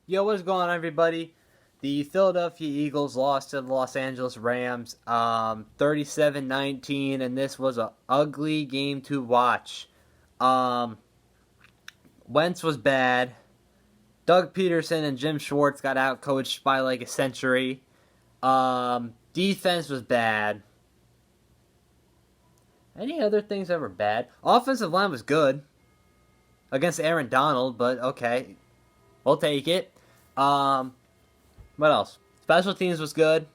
Yo, what's going on, everybody? The Philadelphia Eagles lost to the Los Angeles Rams 37-19, and this was an ugly game to watch. Wentz was bad. Doug Peterson and Jim Schwartz got outcoached by like a century. Defense was bad. Any other things that were bad? Offensive line was good against Aaron Donald, but okay. We'll take it. What else? Special teams was good.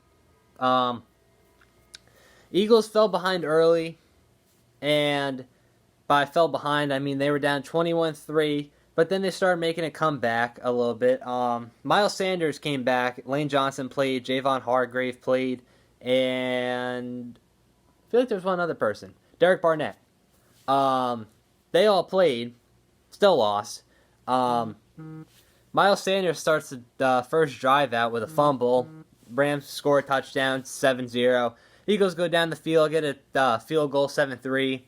Eagles fell behind early, and by fell behind, I mean they were down 21-3, but then they started making a comeback a little bit. Miles Sanders came back, Lane Johnson played, Javon Hargrave played, and I feel like there's one other person, Derek Barnett. They all played, still lost. Miles Sanders starts the first drive out with a fumble. Rams score a touchdown, 7-0. Eagles go down the field, get a field goal, 7-3.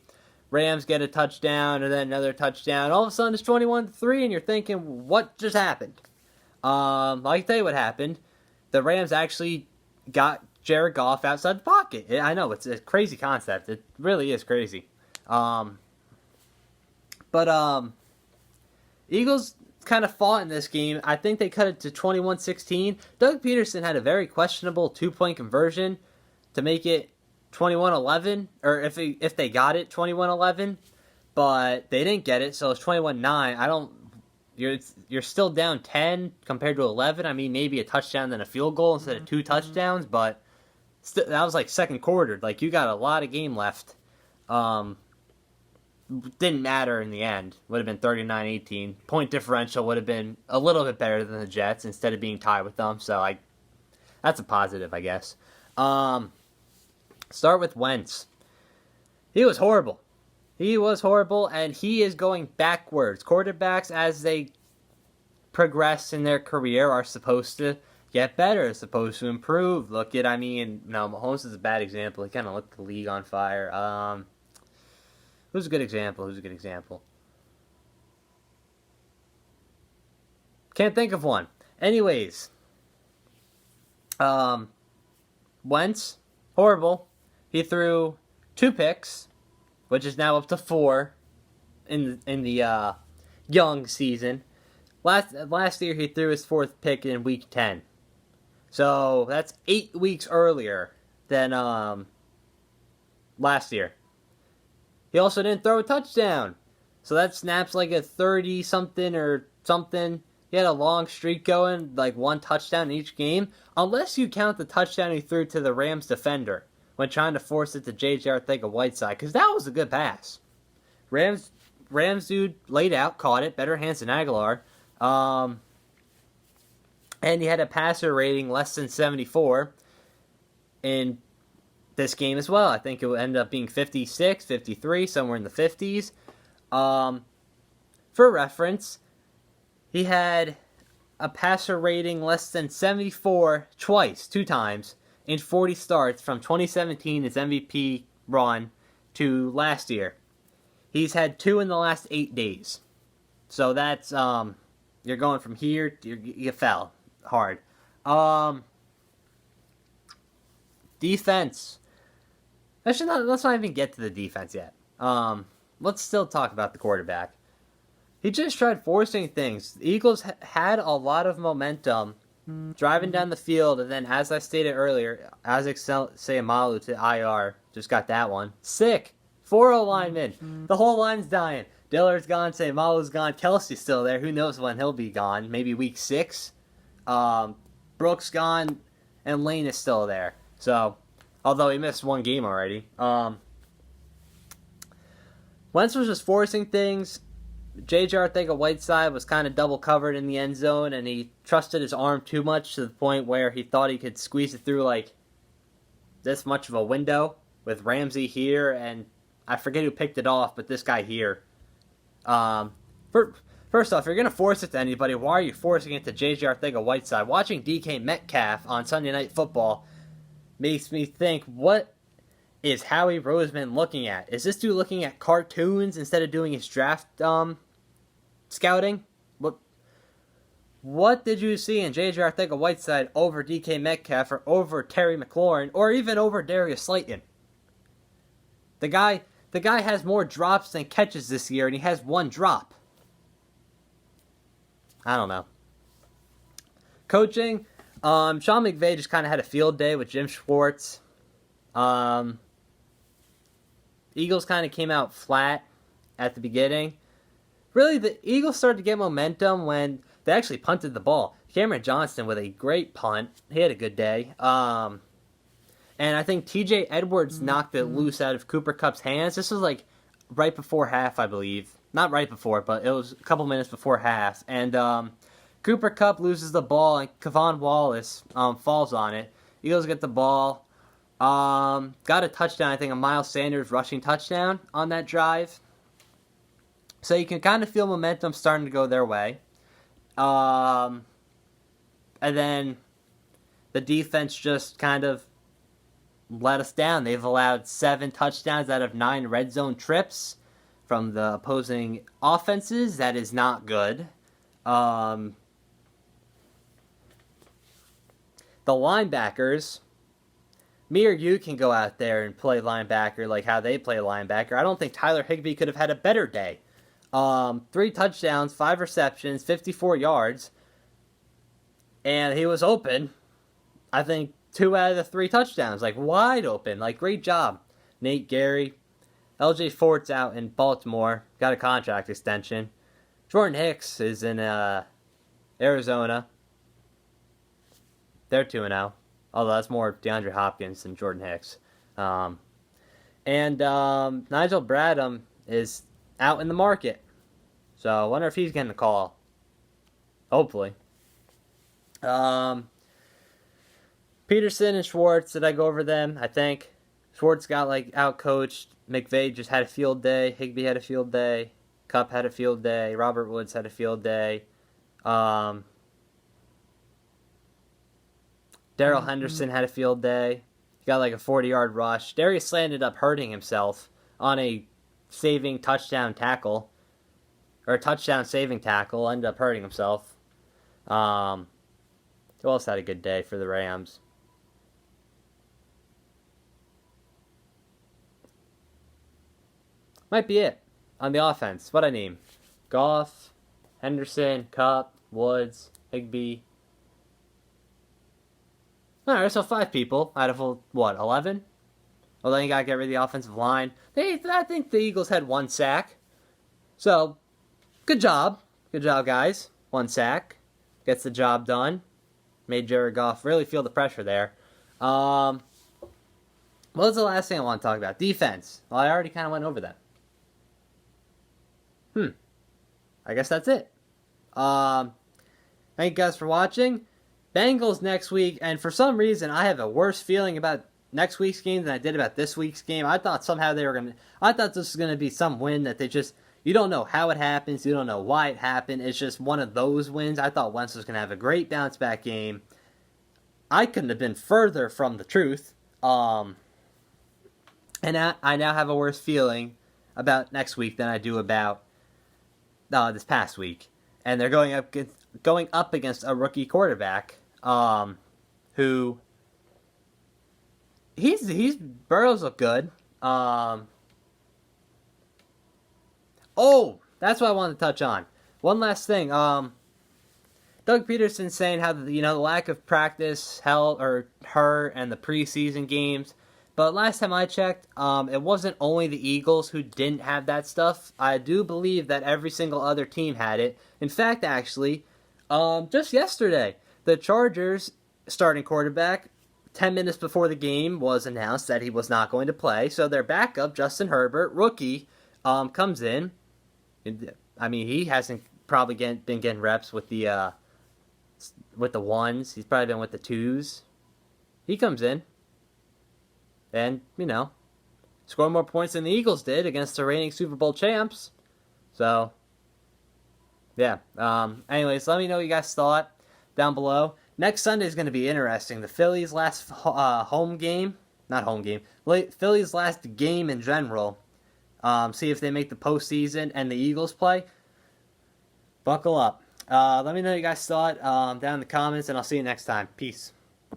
Rams get a touchdown, and then another touchdown. All of a sudden, it's 21-3, and you're thinking, what just happened? I can tell you what happened. The Rams actually got Jared Goff outside the pocket. I know, it's a crazy concept. It really is crazy. Eagles kind of fought in this game. I think they cut it to 21-16. Doug Peterson had a very questionable 2-point conversion to make it 21-11, or if they got it 21-11, but they didn't get it, so it's 21-9. You're still down 10 compared to 11. I mean, maybe a touchdown then a field goal instead of 2 touchdowns, but that was like second quarter. Like, you got a lot of game left. Didn't matter in the end. Would have been 39-18. Point differential would have been a little bit better than the Jets instead of being tied with them. So that's a positive, I guess. Start with Wentz. He was horrible. And he is going backwards. Quarterbacks, as they progress in their career, are supposed to get better, supposed to improve. Mahomes is a bad example. He kind of lit the league on fire. Who's a good example? Can't think of one. Anyways, Wentz, horrible. He threw 2 picks, which is now up to 4 in the young season. Last year he threw his 4th pick in week 10. So that's 8 weeks earlier than last year. He also didn't throw a touchdown. So that snaps like a 30-something or something. He had a long streak going, like 1 touchdown in each game. Unless you count the touchdown he threw to the Rams defender when trying to force it to J.J. Arcega-Whiteside. Because that was a good pass. Rams dude laid out, caught it. Better hands than Aguilar. And he had a passer rating less than 74 in this game as well. I think it would end up being 56, 53, somewhere in the 50s. For reference, he had a passer rating less than 74 twice, 2 times, in 40 starts from 2017, his MVP run, to last year. He's had 2 in the last 8 days. So that's, you're going from here, you fell hard. Defense. Let's not even get to the defense yet. Let's still talk about the quarterback. He just tried forcing things. The Eagles had a lot of momentum driving down the field, and then, as I stated earlier, Isaac Seumalo to IR. Just got that one. Sick. 4 linemen. The whole line's dying. Dillard's gone, Seumalo's gone, Kelsey's still there. Who knows when he'll be gone? Maybe week 6. Brooks gone, and Lane is still there. So, although he missed 1 game already. Wentz was just forcing things. J.J. Arcega-Whiteside was kind of double covered in the end zone, and he trusted his arm too much to the point where he thought he could squeeze it through like this much of a window with Ramsey here, and I forget who picked it off, but this guy here. First off, if you're going to force it to anybody, why are you forcing it to J.J. Arcega-Whiteside? Watching DK Metcalf on Sunday Night Football makes me think, what is Howie Roseman looking at? Is this dude looking at cartoons instead of doing his draft scouting? What did you see in J.J. Arcega-Whiteside over DK Metcalf or over Terry McLaurin or even over Darius Slayton? The guy has more drops than catches this year, and he has one drop. I don't know. Coaching, Sean McVay just kind of had a field day with Jim Schwartz. Eagles kind of came out flat at the beginning. Really, the Eagles started to get momentum when they actually punted the ball. Cameron Johnston with a great punt. He had a good day. And I think TJ Edwards knocked it loose out of Cooper Kupp's hands. This was like right before half, I believe. Not right before, but it was a couple minutes before half. And Cooper Kupp loses the ball, and Kevon Wallace falls on it. Eagles get the ball. Got a touchdown, I think a Miles Sanders rushing touchdown on that drive. So you can kind of feel momentum starting to go their way. And then the defense just kind of let us down. They've allowed 7 touchdowns out of 9 red zone trips from the opposing offenses. That is not good. The linebackers, me or you can go out there and play linebacker like how they play linebacker. I don't think Tyler Higbee could have had a better day. 3 touchdowns, 5 receptions, 54 yards. And he was open, I think, 2 out of the 3 touchdowns. Like, wide open. Like, great job. Nate Gary. LJ Fort's out in Baltimore. Got a contract extension. Jordan Hicks is in Arizona. They're 2-0. Although that's more DeAndre Hopkins than Jordan Hicks. And Nigel Bradham is out in the market. So I wonder if he's getting a call. Hopefully. Peterson and Schwartz, did I go over them? I think. Schwartz got out-coached. McVay just had a field day. Higbee had a field day. Kupp had a field day. Robert Woods had a field day. Darrell Henderson had a field day. He got a 40-yard rush. Darius Slay ended up hurting himself on a saving touchdown tackle. Or a touchdown saving tackle. Ended up hurting himself. Who else had a good day for the Rams? Might be it on the offense. What I name? Goff, Henderson, Kupp, Woods, Higbee. Alright, so 5 people out of, 11? Well, then you gotta get rid of the offensive line. I think the Eagles had 1 sack. So, good job. Good job, guys. 1 sack. Gets the job done. Made Jared Goff really feel the pressure there. What was the last thing I want to talk about? Defense. Well, I already kind of went over that. I guess that's it. Thank you guys for watching. Bengals next week, and for some reason, I have a worse feeling about next week's game than I did about this week's game. I thought somehow I thought this was going to be some win that you don't know how it happens, you don't know why it happened, it's just one of those wins. I thought Wentz was going to have a great bounce back game. I couldn't have been further from the truth. And I now have a worse feeling about next week than I do about this past week. And they're going up against a rookie quarterback who Burrows look good. That's what I wanted to touch on. One last thing. Doug Peterson saying how the lack of practice hurt and the preseason games. But last time I checked, it wasn't only the Eagles who didn't have that stuff. I do believe that every single other team had it. In fact, actually, just yesterday, the Chargers starting quarterback, 10 minutes before the game, was announced that he was not going to play. So their backup, Justin Herbert, rookie, comes in. I mean, he hasn't probably been getting reps with the ones. He's probably been with the twos. He comes in. And, scored more points than the Eagles did against the reigning Super Bowl champs. So, yeah. Anyways, let me know what you guys thought down below. Next Sunday is going to be interesting. The Phillies' last Phillies' last game in general. See if they make the postseason and the Eagles play. Buckle up. Let me know what you guys thought down in the comments, and I'll see you next time. Peace.